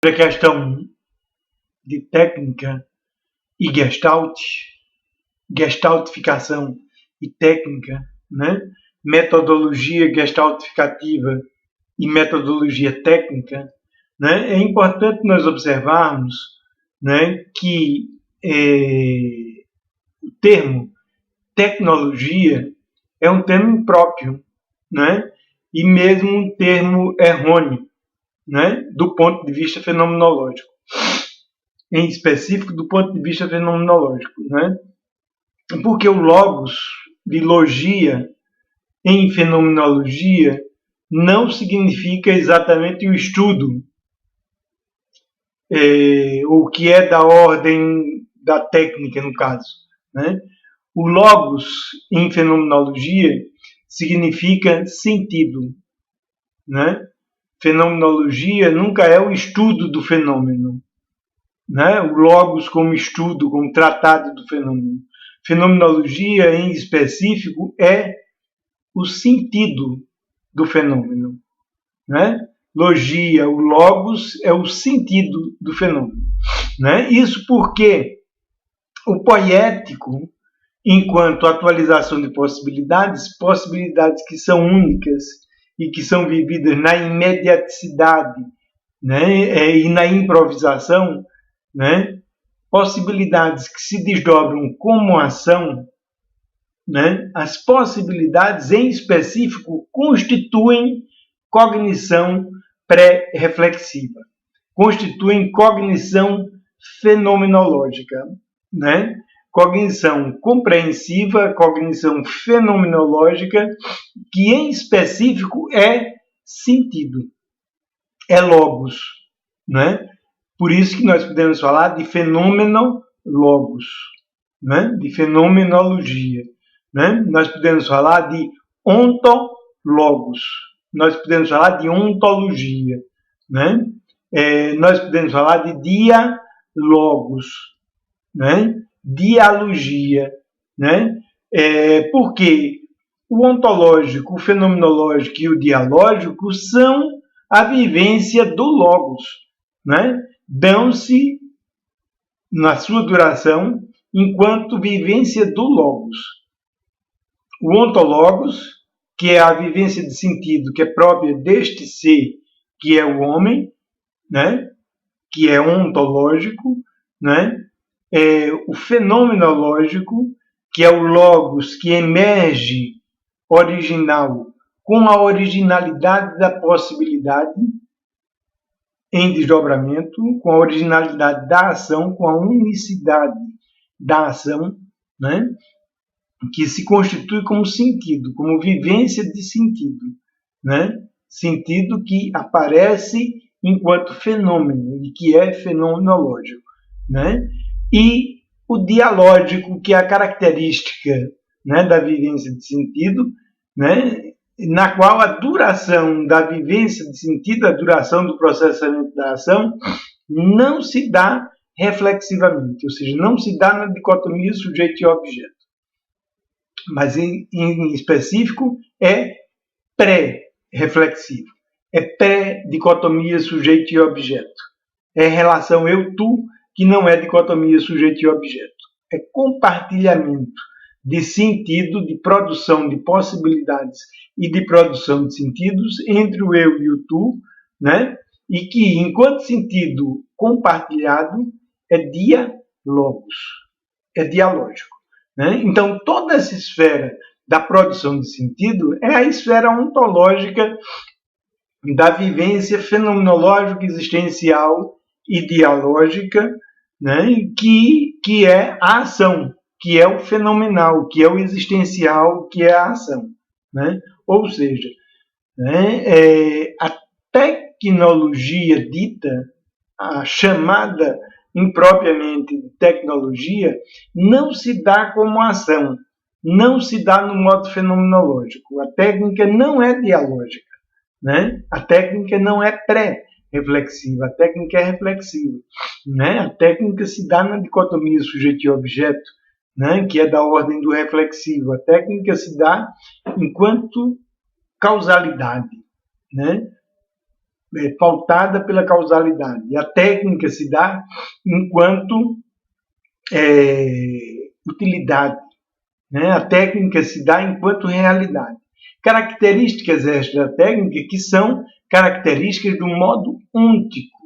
a questão de técnica e gestaltificação e técnica, né? Metodologia gestaltificativa e metodologia técnica, né? É importante nós observarmos, né, que o termo tecnologia é um termo impróprio, né? E mesmo um termo errôneo, né? Do ponto de vista fenomenológico, em específico do ponto de vista fenomenológico, né? Porque o logos de logia em fenomenologia não significa exatamente o estudo, o que é da ordem da técnica, no caso, né? O logos em fenomenologia significa sentido, né? Fenomenologia nunca é o estudo do fenômeno, né? O logos como estudo, como tratado do fenômeno. Fenomenologia, em específico, é o sentido do fenômeno, né? Logia, o logos, é o sentido do fenômeno, né? Isso porque o poético, enquanto atualização de possibilidades, possibilidades que são únicas e que são vividas na imediaticidade, né? E na improvisação, né? Possibilidades que se desdobram como ação, né? As possibilidades em específico constituem cognição pré-reflexiva, constituem cognição fenomenológica, né? Cognição compreensiva, cognição fenomenológica, que em específico é sentido, é logos, né? Por isso que nós podemos falar de fenômeno logos, né? De fenomenologia, né? Nós podemos falar de ontologos, nós podemos falar de ontologia, né? Nós podemos falar de diálogos, né? Dialogia, né? Porque o ontológico, o fenomenológico e o dialógico são a vivência do logos, né? Dão-se na sua duração enquanto vivência do logos. O ontologos, que é a vivência de sentido que é própria deste ser, que é o homem, né? Que é ontológico, né? O fenomenológico, que é o logos que emerge original com a originalidade da possibilidade em desdobramento, com a originalidade da ação, com a unicidade da ação, né? Que se constitui como sentido, como vivência de sentido, né? Sentido que aparece enquanto fenômeno e que é fenomenológico, né? E o dialógico, que é a característica, né, da vivência de sentido, né, na qual a duração da vivência de sentido, a duração do processamento da ação, não se dá reflexivamente, ou seja, não se dá na dicotomia sujeito e objeto, mas em específico é pré-reflexivo, é pré-dicotomia sujeito e objeto, é relação eu-tu, que não é dicotomia sujeito e objeto, é compartilhamento de sentido, de produção de possibilidades e de produção de sentidos entre o eu e o tu, né? E que, enquanto sentido compartilhado, é diálogos, é dialógico, né? Então, toda essa esfera da produção de sentido é a esfera ontológica da vivência fenomenológica, existencial e dialógica, né? Que é a ação, que é o fenomenal, que é o existencial, que é a ação, né? Ou seja, né, a tecnologia dita, a chamada impropriamente de tecnologia, não se dá como ação, não se dá no modo fenomenológico. A técnica não é dialógica, né? A técnica não é pré-reflexiva, a técnica é reflexiva, né? A técnica se dá na dicotomia sujeito e objeto, né? Que é da ordem do reflexivo. A técnica se dá enquanto causalidade, né? pautada pela causalidade. E a técnica se dá enquanto utilidade, né? A técnica se dá enquanto realidade. Características extra da técnica que são características do modo único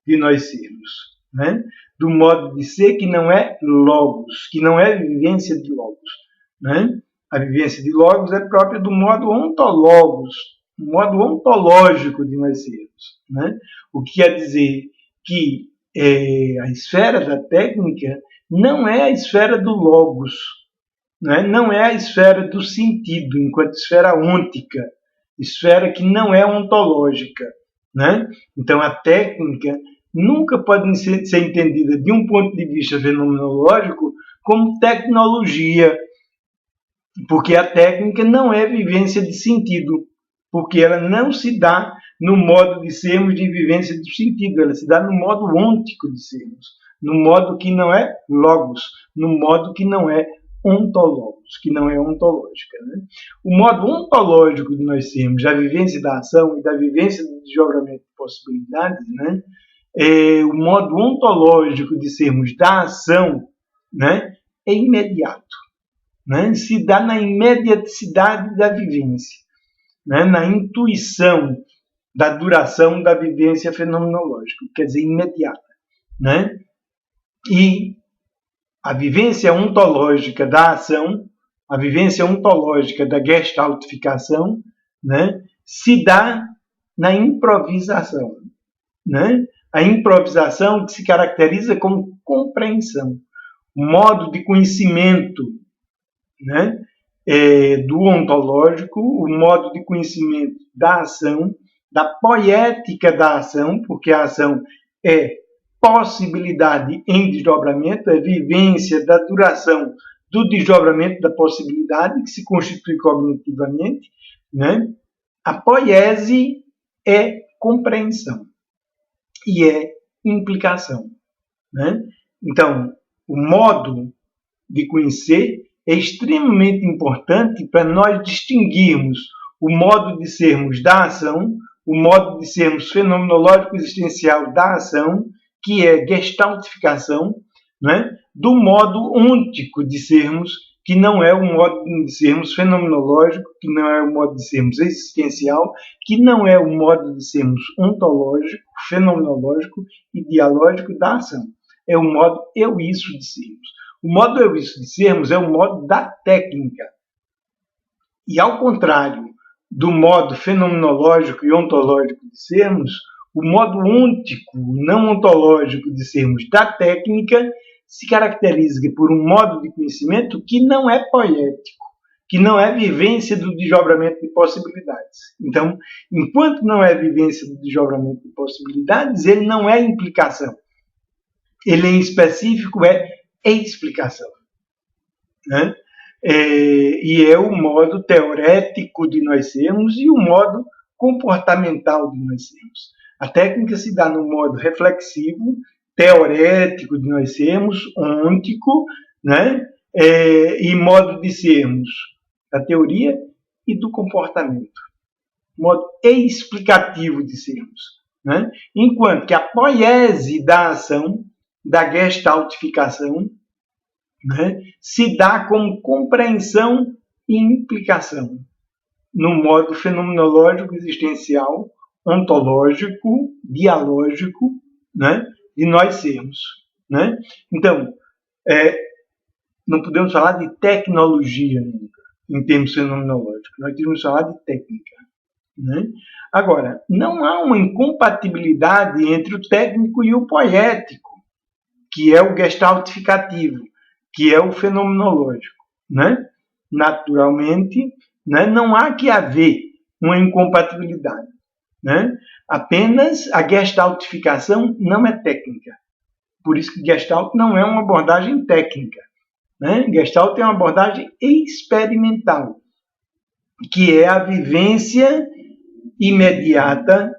de nós sermos, né? Do modo de ser que não é logos, que não é vivência de logos, né? A vivência de logos é própria do modo ontologos, o modo ontológico de nós sermos, né? O que quer dizer que a esfera da técnica não é a esfera do logos, né? Não é a esfera do sentido, enquanto esfera ôntica, esfera que não é ontológica, né? Então, a técnica nunca pode ser entendida de um ponto de vista fenomenológico como tecnologia, porque a técnica não é vivência de sentido, porque ela não se dá no modo de sermos de vivência do sentido, ela se dá no modo ôntico de sermos, no modo que não é logos, no modo que não é ontologos, que não é ontológica, né? O modo ontológico de nós sermos, da vivência da ação e da vivência do desdobramento de possibilidades, né? O modo ontológico de sermos da ação, né? É imediato, né? Se dá na imediaticidade da vivência, né? Na intuição da duração da vivência fenomenológica, quer dizer, imediata, né? E a vivência ontológica da ação, a vivência ontológica da gestaltificação, né? Se dá na improvisação, né? A improvisação que se caracteriza como compreensão, modo de conhecimento, né? Do ontológico, o modo de conhecimento da ação, da poética da ação, porque a ação é possibilidade em desdobramento, é vivência da duração do desdobramento da possibilidade, que se constitui cognitivamente, né? A poiese é compreensão e é implicação, né? Então, o modo de conhecer é extremamente importante para nós distinguirmos o modo de sermos da ação, o modo de sermos fenomenológico existencial da ação, que é gestaltificação, né? Do modo ôntico de sermos, que não é o modo de sermos fenomenológico, que não é o modo de sermos existencial, que não é o modo de sermos ontológico, fenomenológico e dialógico da ação. É o modo eu-isso de sermos. O modo eu-isso de sermos é o modo da técnica. E ao contrário do modo fenomenológico e ontológico de sermos, o modo ôntico, não ontológico de sermos da técnica se caracteriza por um modo de conhecimento que não é poético, que não é vivência do desdobramento de possibilidades. Então, enquanto não é vivência do desdobramento de possibilidades, ele não é implicação. Ele, em específico, é explicação, né? E é o modo teorético de nós sermos e o modo comportamental de nós sermos. A técnica se dá no modo reflexivo, teorético de nós sermos, ôntico, né? E modo de sermos da teoria e do comportamento. Modo explicativo de sermos, né? Enquanto que a poiese da ação, da gestaltificação, né, se dá como compreensão e implicação no modo fenomenológico, existencial, ontológico, dialógico, né, de nós sermos, né? Então, não podemos falar de tecnologia nunca, em termos fenomenológicos. Nós temos que falar de técnica, né? Agora, não há uma incompatibilidade entre o técnico e o poético, que é o gestaltificativo, que é o fenomenológico, né? Naturalmente, né, não há que haver uma incompatibilidade, né? Apenas a gestaltificação não é técnica. Por isso que Gestalt não é uma abordagem técnica, né? Gestalt é uma abordagem experimental, que é a vivência imediata,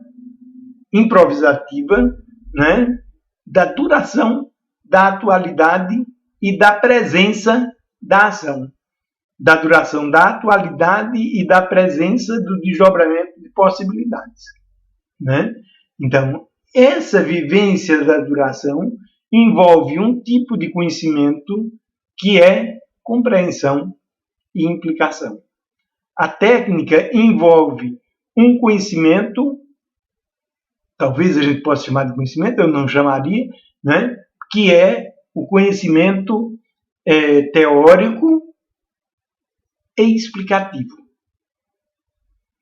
improvisativa, né, da duração, da atualidade e da presença da ação, da duração da atualidade e da presença do desdobramento de possibilidades, né? Então, essa vivência da duração envolve um tipo de conhecimento que é compreensão e implicação. A técnica envolve um conhecimento, talvez a gente possa chamar de conhecimento, eu não chamaria, né? Que é o conhecimento teórico e explicativo.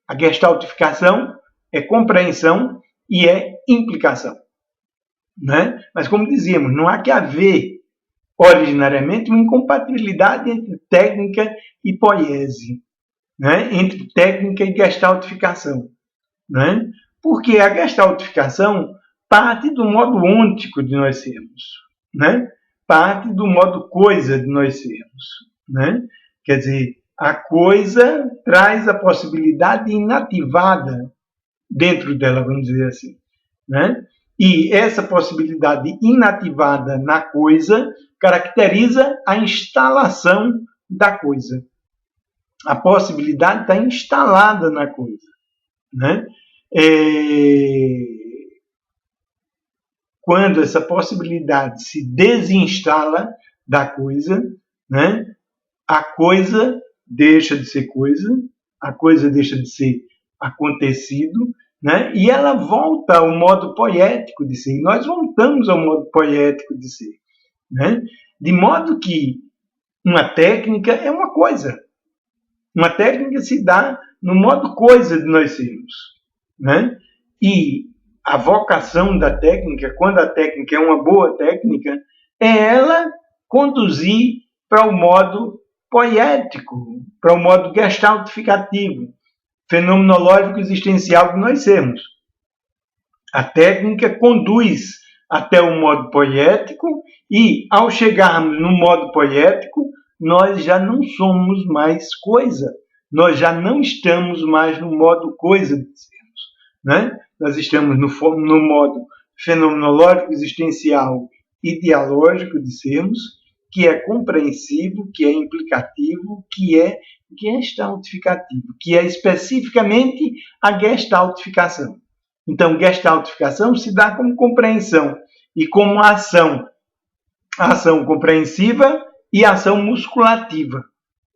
A gestaltificação é compreensão e é implicação. Né? Mas, como dizíamos, não há que haver originariamente uma incompatibilidade entre técnica e poiese, né? Entre técnica e gestaltificação. Né? Porque a gestaltificação parte do modo ôntico de nós sermos, né? Parte do modo coisa de nós sermos. Né? Quer dizer, a coisa traz a possibilidade inativada dentro dela, vamos dizer assim. Né? E essa possibilidade inativada na coisa caracteriza a instalação da coisa. A possibilidade está instalada na coisa. Né? Quando essa possibilidade se desinstala da coisa, né? A coisa deixa de ser coisa, a coisa deixa de ser acontecido, né? E ela volta ao modo poético de ser. E nós voltamos ao modo poético de ser. Né? De modo que uma técnica é uma coisa. Uma técnica se dá no modo coisa de nós sermos. Né? E a vocação da técnica, quando a técnica é uma boa técnica, é ela conduzir para o modo poético, para o modo gestaltificativo, fenomenológico existencial que nós sermos. A técnica conduz até o modo poético e, ao chegarmos no modo poético, nós já não somos mais coisa. Nós já não estamos mais no modo coisa de sermos. Né? Nós estamos no modo fenomenológico, existencial e dialógico de sermos, que é compreensivo, que é implicativo, que é gestaltificativo, que é especificamente a gestaltificação. Então, gestaltificação se dá como compreensão e como ação compreensiva e ação musculativa,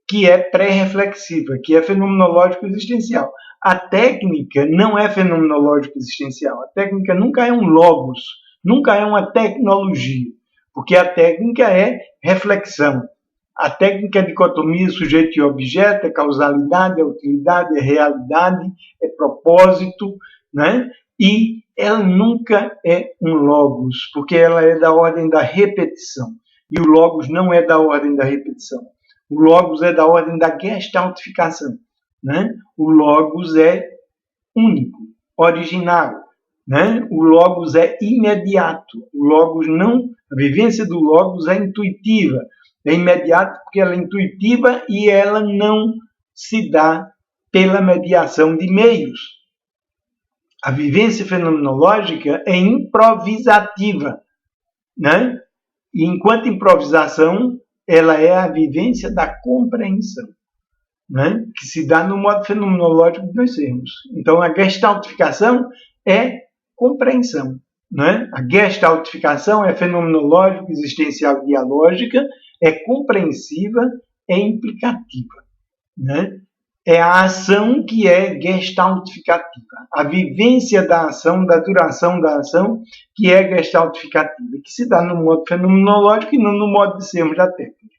que é pré-reflexiva, que é fenomenológico existencial. A técnica não é fenomenológico existencial. A técnica nunca é um logos, nunca é uma tecnologia, porque a técnica é reflexão. A técnica é dicotomia sujeito e objeto, é causalidade, é utilidade, é realidade, é propósito, né? E ela nunca é um logos, porque ela é da ordem da repetição. E o logos não é da ordem da repetição. O logos é da ordem da gestaltificação. Né? O logos é único, original. Né? O logos é imediato. O logos não, a vivência do logos é intuitiva. É imediato porque ela é intuitiva e ela não se dá pela mediação de meios. A vivência fenomenológica é improvisativa, né? E enquanto improvisação, ela é a vivência da compreensão, né? Que se dá no modo fenomenológico de nós sermos. Então, a gestaltificação é compreensão, né? A gestaltificação é fenomenológica, existencial, dialógica, é compreensiva, é implicativa, né? É a ação que é gestaltificativa. A vivência da ação, da duração da ação, que é gestaltificativa, que se dá no modo fenomenológico e não no modo de sermos da técnica.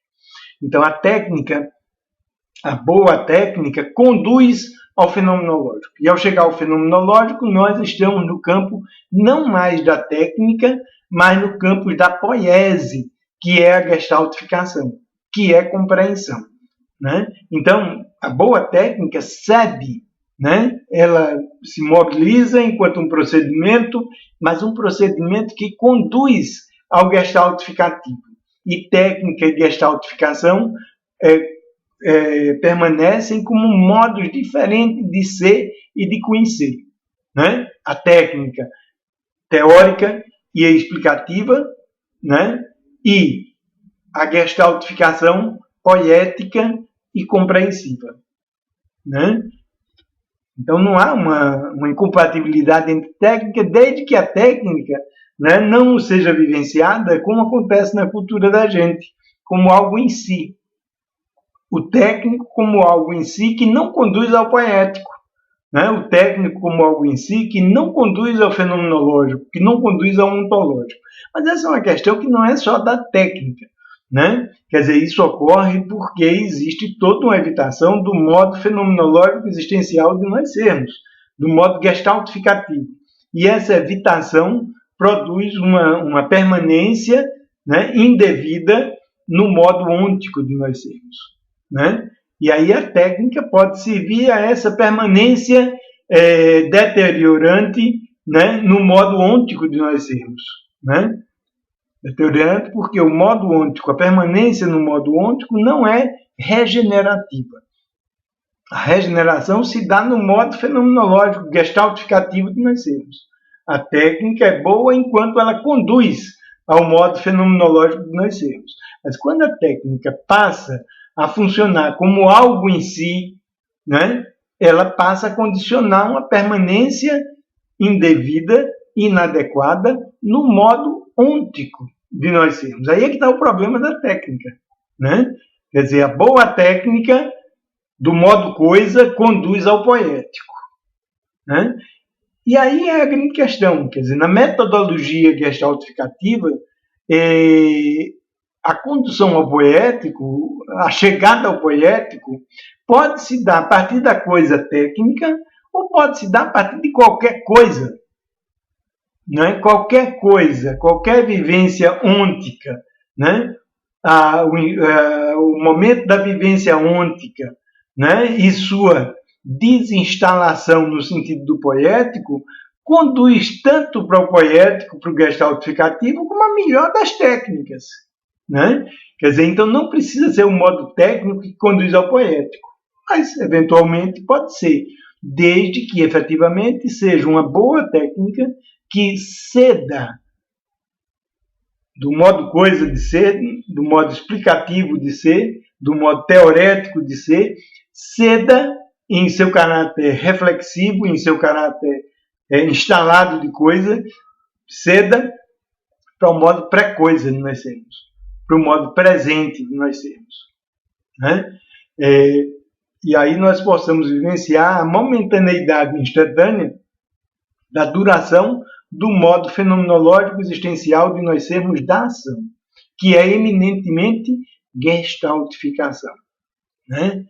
Então, a técnica, a boa técnica, conduz ao fenomenológico. E ao chegar ao fenomenológico, nós estamos no campo não mais da técnica, mas no campo da poiese, que é a gestaltificação, que é compreensão. Né? Então, a boa técnica cede, né? Ela se mobiliza enquanto um procedimento, mas um procedimento que conduz ao gestaltificativo. E técnica e gestaltificação permanecem como modos diferentes de ser e de conhecer. Né? A técnica teórica e explicativa, né? E a gestaltificação poética e compreensiva. Né? Então não há uma incompatibilidade entre técnica, desde que a técnica, né, não seja vivenciada como acontece na cultura da gente, como algo em si. O técnico como algo em si que não conduz ao poético. Né? O técnico como algo em si que não conduz ao fenomenológico, que não conduz ao ontológico. Mas essa é uma questão que não é só da técnica. Né? Quer dizer, isso ocorre porque existe toda uma evitação do modo fenomenológico existencial de nós sermos, do modo gestaltificativo. E essa evitação produz uma permanência, né, indevida no modo ôntico de nós sermos. Né? E aí a técnica pode servir a essa permanência deteriorante, né, no modo ôntico de nós sermos. Né? Deteriorante porque o modo ôntico, a permanência no modo ôntico não é regenerativa. A regeneração se dá no modo fenomenológico, gestaltificativo de nós sermos. A técnica é boa enquanto ela conduz ao modo fenomenológico de nós sermos. Mas quando a técnica passa a funcionar como algo em si, né, ela passa a condicionar uma permanência indevida, inadequada, no modo ôntico de nós sermos. Aí é que está o problema da técnica. Né? Quer dizer, a boa técnica, do modo coisa, conduz ao poético. Né? E aí é a grande questão. Quer dizer, na metodologia gestaltificativa, a condução ao poético, a chegada ao poético, pode se dar a partir da coisa técnica ou pode se dar a partir de qualquer coisa. Não é? Qualquer coisa, qualquer vivência ôntica, né? O momento da vivência ôntica, né? E sua desinstalação no sentido do poético conduz tanto para o poético, para o gestaltificativo, como a melhor das técnicas. Né? Quer dizer, então não precisa ser um modo técnico que conduz ao poético, mas eventualmente pode ser, desde que efetivamente seja uma boa técnica que ceda do modo coisa de ser, do modo explicativo de ser, do modo teorético de ser, ceda em seu caráter reflexivo, em seu caráter instalado de coisa, ceda para o modo pré-coisa de nós sermos, para o modo presente de nós sermos. Né? E aí nós possamos vivenciar a momentaneidade instantânea da duração do modo fenomenológico existencial de nós sermos da ação, que é eminentemente gestaltificação. Né?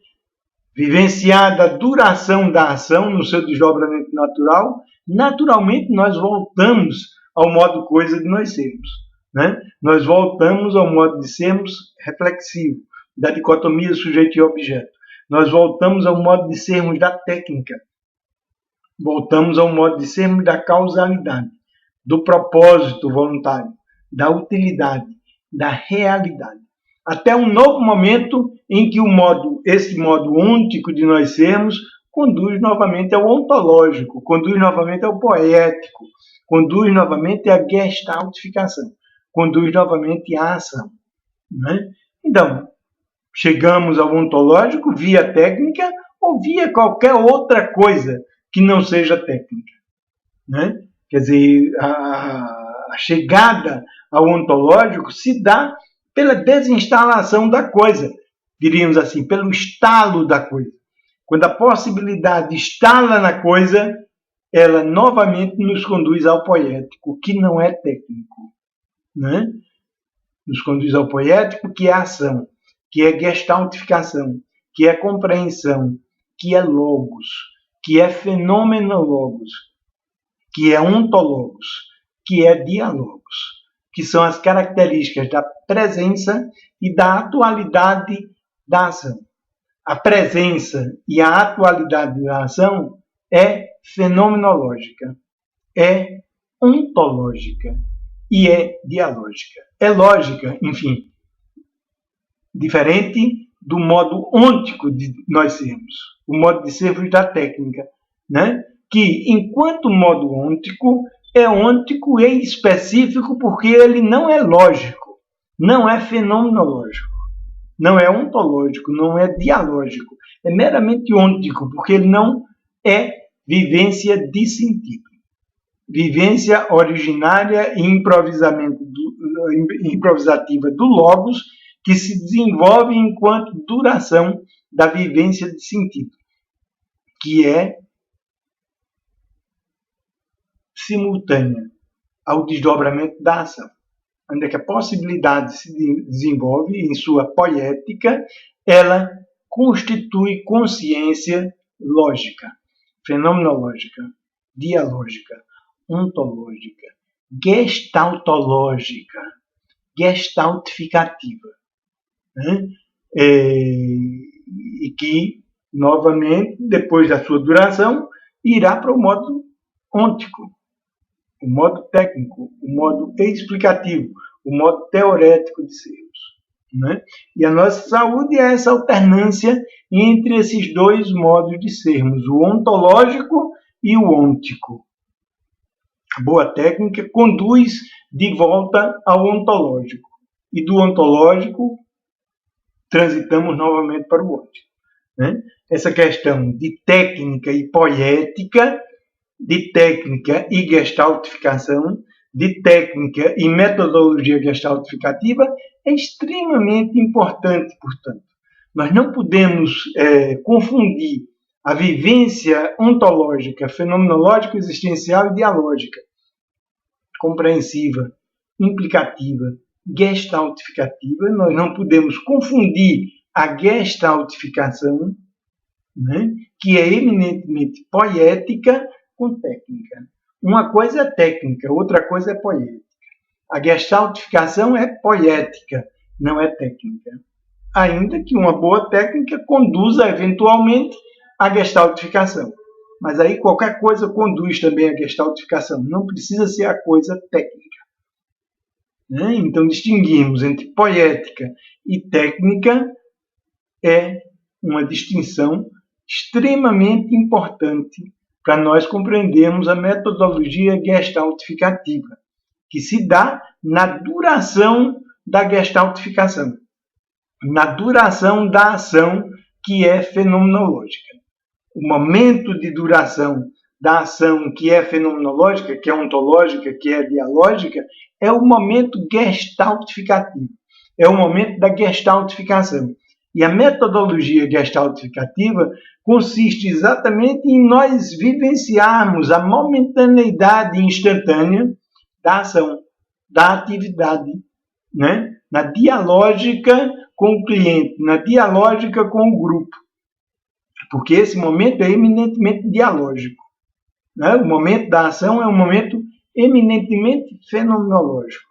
Vivenciada a duração da ação no seu desdobramento natural, naturalmente nós voltamos ao modo coisa de nós sermos. Né? Nós voltamos ao modo de sermos reflexivo, da dicotomia sujeito e objeto. Nós voltamos ao modo de sermos da técnica. Voltamos ao modo de sermos da causalidade, do propósito voluntário, da utilidade, da realidade. Até um novo momento em que esse modo ôntico de nós sermos conduz novamente ao ontológico, conduz novamente ao poético, conduz novamente à gestaltificação, conduz novamente à ação. Né? Então, chegamos ao ontológico via técnica ou via qualquer outra coisa que não seja técnica. Né? Quer dizer, a chegada ao ontológico se dá pela desinstalação da coisa, diríamos assim, pelo estalo da coisa. Quando a possibilidade instala na coisa, ela novamente nos conduz ao poético, que não é técnico. Né? Nos conduz ao poético, que é ação, que é gestaltificação, que é compreensão, que é logos, que é fenomenologos, que é ontologos, que é diálogos, que são as características da presença e da atualidade da ação. A presença e a atualidade da ação é fenomenológica, é ontológica e é dialógica. É lógica, enfim, diferente do modo ôntico de nós sermos, o modo de sermos da técnica, né? Que, enquanto modo ôntico, é ôntico e específico porque ele não é lógico, não é fenomenológico, não é ontológico, não é dialógico. É meramente ôntico, porque ele não é vivência de sentido. Vivência originária e improvisativa do logos, que se desenvolve enquanto duração da vivência de sentido, que é simultânea ao desdobramento da ação, onde é que a possibilidade se desenvolve em sua poética, ela constitui consciência lógica, fenomenológica, dialógica, ontológica, gestaltológica, gestaltificativa, né? E que, novamente, depois da sua duração, irá para o modo ôntico, o modo técnico, o modo explicativo, o modo teorético de sermos, né? E a nossa saúde é essa alternância entre esses dois modos de sermos, o ontológico e o ôntico. A boa técnica conduz de volta ao ontológico, e do ontológico transitamos novamente para o ôntico, né? Essa questão de técnica e poética, de técnica e gestaltificação, de técnica e metodologia gestaltificativa é extremamente importante, portanto. Nós não podemos confundir a vivência ontológica, fenomenológica, existencial e dialógica, compreensiva, implicativa, gestaltificativa. Nós não podemos confundir a gestaltificação, né, que é eminentemente poética, com técnica. Uma coisa é técnica, outra coisa é poética. A gestaltificação é poética, não é técnica. Ainda que uma boa técnica conduza eventualmente à gestaltificação. Mas aí qualquer coisa conduz também à gestaltificação. Não precisa ser a coisa técnica, né? Então, distinguirmos entre poética e técnica é uma distinção extremamente importante para nós compreendermos a metodologia gestaltificativa, que se dá na duração da gestaltificação, na duração da ação que é fenomenológica. O momento de duração da ação que é fenomenológica, que é ontológica, que é dialógica, é o momento gestaltificativo, é o momento da gestaltificação. E a metodologia gestaltificativa consiste exatamente em nós vivenciarmos a momentaneidade instantânea da ação, da atividade, né? Na dialógica com o cliente, na dialógica com o grupo. Porque esse momento é eminentemente dialógico, né? O momento da ação é um momento eminentemente fenomenológico,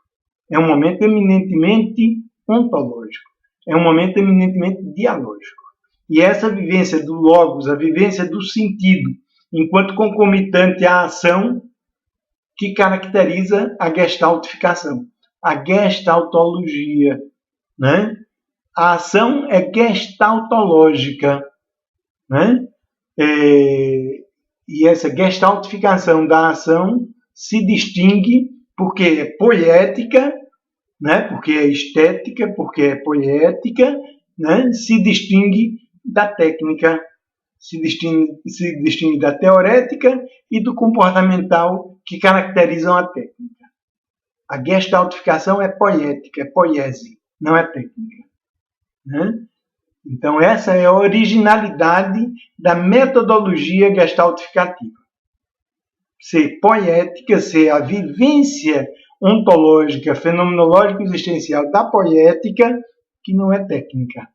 é um momento eminentemente ontológico, é um momento eminentemente dialógico. E essa vivência do logos, a vivência do sentido, enquanto concomitante à ação, que caracteriza a gestaltificação, a gestaltologia, né? A ação é gestaltológica, né? E essa gestaltificação da ação se distingue porque é poética, né? Porque é estética, porque é poética, né? Se distingue da técnica, se distingue da teorética e do comportamental que caracterizam a técnica. A gestaltificação é poética, é poiese, não é técnica, né? Então, essa é a originalidade da metodologia gestaltificativa. Ser poética, ser a vivência ontológica, fenomenológica e existencial da poética, que não é técnica.